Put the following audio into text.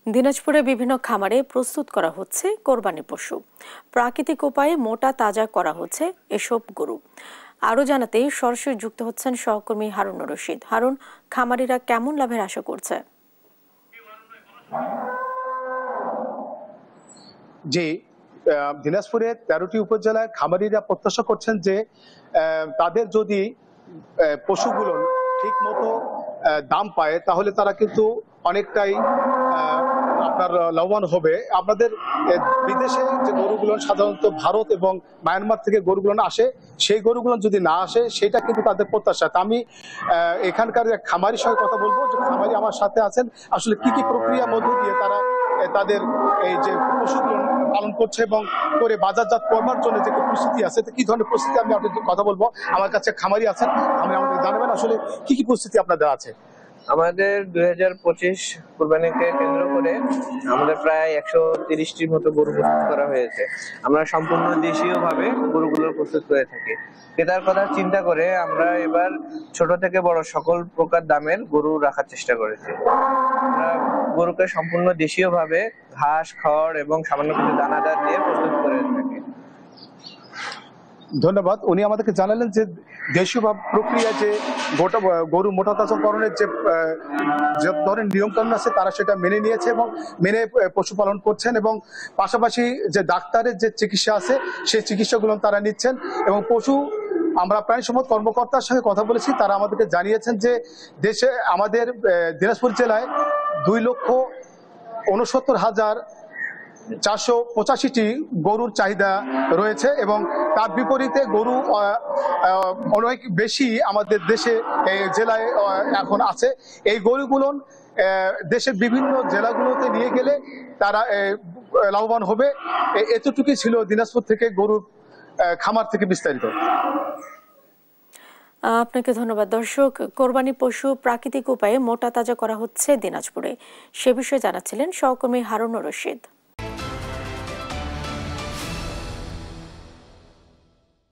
দিনাজপুরে বিভিন্ন খামারে প্রস্তুত করা হচ্ছে কোরবানি পশু। প্রাকৃতিক উপায়ে মোটা তাজা করা হচ্ছে এসব গরু। আরো জানাতে সরাসরি যুক্ত হচ্ছেন সহকর্মী হারুনুর রশিদ। হারুন, খামারিরা কেমন লাভের আশা করছে? জি, দিনাজপুরের ১৩টি উপজেলায় খামারিরা প্রত্যাশা করছেন যে তাদের যদি পশুগুলো ঠিক মতো দাম পায় তাহলে তারা কিন্তু অনেকটাই আপনার লাভবান হবে। আপনাদের বিদেশে যে গরুগুলো সাধারণত ভারত এবং মায়ানমার থেকে গরুগুলো আসে, সেই গরুগুলো যদি না আসে সেটা কিন্তু তাদের প্রত্যাশা। তা আমি এখানকার এক খামারির সঙ্গে কথা বলবো, যে খামারি আমার সাথে আছেন, আসলে কি কি প্রক্রিয়ার মধ্য দিয়ে তারা তাদের এই যে পশুগুলো পালন করছে এবং করে বাজারজাত করবার জন্য যে প্রস্তুতি আছে, কি ধরনের প্রস্তুতি আমি আপনাদের কথা বলবো। আমার কাছে খামারি আছেন, আমি আমাদের জানাবেন আসলে কি কি প্রস্তুতি আপনাদের আছে। আমাদের 2025 কুরবানিকে কেন্দ্র করে আমাদের প্রায় 130টির মতো গরু প্রস্তুত করা হয়েছে। আমরা সম্পূর্ণ দেশীয় ভাবে গরুগুলো প্রস্তুত করে থাকি। ক্রেতার কথা চিন্তা করে আমরা এবার ছোট থেকে বড় সকল প্রকার দামের গরু রাখার চেষ্টা করেছি। আমরা গরুকে সম্পূর্ণ দেশীয় ভাবে ঘাস, খড় এবং সামান্য কিছু দানাদার দিয়ে প্রস্তুত করে থাকি। ধন্যবাদ। উনি আমাদেরকে জানালেন যে দেশীয় প্রক্রিয়া যে গোটা গরু মোটা তাজাকরণের যে ধরনের নিয়মকানুন আছে তারা সেটা মেনে নিয়েছে এবং মেনে পশুপালন করছেন, এবং পাশাপাশি যে ডাক্তারের যে চিকিৎসা আছে সেই চিকিৎসাগুলো তারা নিচ্ছেন। এবং পশু আমরা প্রাণী সম্পদ কর্মকর্তার সঙ্গে কথা বলেছি, তারা আমাদেরকে জানিয়েছেন যে দেশে আমাদের দিনাজপুর জেলায় 2,69,485টি গরুর চাহিদা রয়েছে, এবং তার বিপরীতে গরু অনেক বেশি আমাদের দেশে জেলায় এখন আছে। এই গরুগুলো দেশের বিভিন্ন জেলাগুলোতে নিয়ে গেলে তারা লাভবান হবে। এতটুকুই ছিল দিনাজপুর থেকে গরুর খামার থেকে বিস্তারিত। আপনাকে ধন্যবাদ। দর্শক, কোরবানি পশু প্রাকৃতিক উপায়ে মোটা তাজা করা হচ্ছে দিনাজপুরে, সে বিষয়ে জানাচ্ছিলেন সহকর্মী হারুনুর রশিদ।